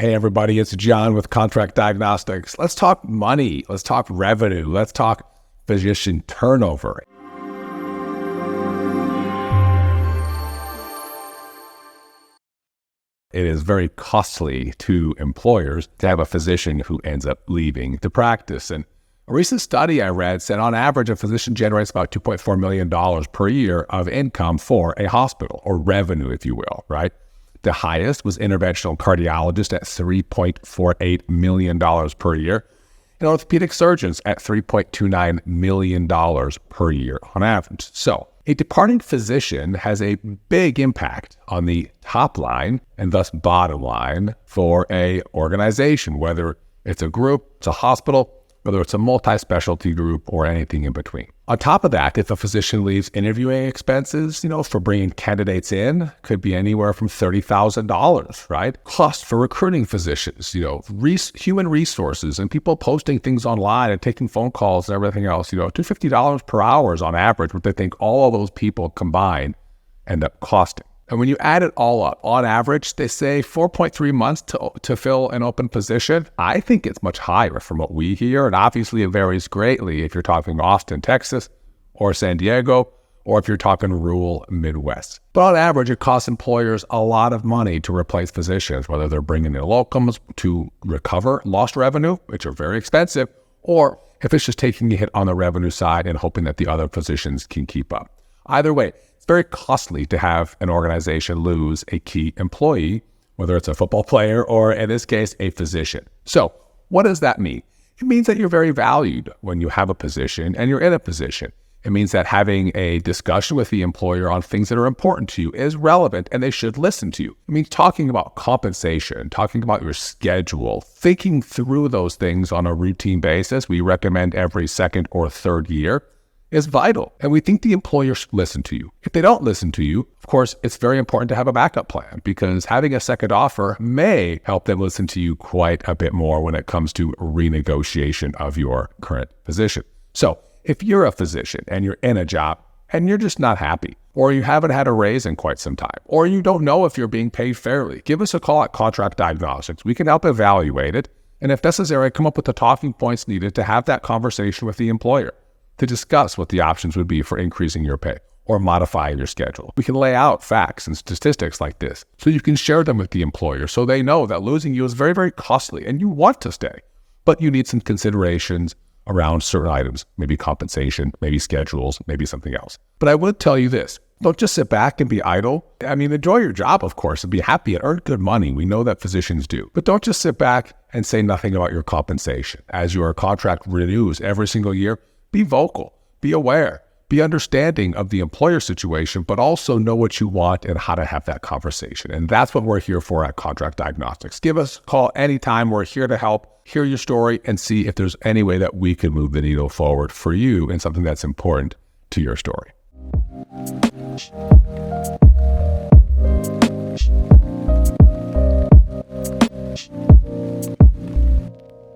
Hey everybody, it's John with Contract Diagnostics. Let's talk money, let's talk revenue, let's talk physician turnover. It is very costly to employers to have a physician who ends up leaving the practice. And a recent study I read said on average, a physician generates about $2.4 million per year of income for a hospital, or revenue, if you will, right? The highest was interventional cardiologists at $3.48 million per year, and orthopedic surgeons at $3.29 million per year on average. So a departing physician has a big impact on the top line and thus bottom line for a organization, whether it's a group, it's a hospital, whether it's a multi-specialty group or anything in between. On top of that, if a physician leaves, interviewing expenses, for bringing candidates in could be anywhere from $30,000, right? Cost for recruiting physicians, human resources and people posting things online and taking phone calls and everything else, $250 per hour is on average what they think all of those people combined end up costing. And when you add it all up, on average, they say 4.3 months to fill an open position. I think it's much higher from what we hear. And obviously it varies greatly if you're talking Austin, Texas, or San Diego, or if you're talking rural Midwest. But on average, it costs employers a lot of money to replace physicians, whether they're bringing in locums to recover lost revenue, which are very expensive, or if it's just taking a hit on the revenue side and hoping that the other physicians can keep up. Either way, it's very costly to have an organization lose a key employee, whether it's a football player or, in this case, a physician. So what does that mean? It means that you're very valued when you have a position and you're in a position. It means that having a discussion with the employer on things that are important to you is relevant and they should listen to you. It means talking about compensation, talking about your schedule, thinking through those things on a routine basis. We recommend every second or third year is vital. And we think the employer should listen to you. If they don't listen to you, of course, it's very important to have a backup plan because having a second offer may help them listen to you quite a bit more when it comes to renegotiation of your current position. So if you're a physician and you're in a job and you're just not happy, or you haven't had a raise in quite some time, or you don't know if you're being paid fairly, give us a call at Contract Diagnostics. We can help evaluate it. And if necessary, come up with the talking points needed to have that conversation with the employer, to discuss what the options would be for increasing your pay or modifying your schedule. We can lay out facts and statistics like this so you can share them with the employer so they know that losing you is very, very costly and you want to stay, but you need some considerations around certain items, maybe compensation, maybe schedules, maybe something else. But I would tell you this, don't just sit back and be idle. Enjoy your job, of course, and be happy and earn good money. We know that physicians do. But don't just sit back and say nothing about your compensation. As your contract renews every single year, be vocal, be aware, be understanding of the employer situation, but also know what you want and how to have that conversation. And that's what we're here for at Contract Diagnostics. Give us a call anytime. We're here to help, hear your story, and see if there's any way that we can move the needle forward for you in something that's important to your story.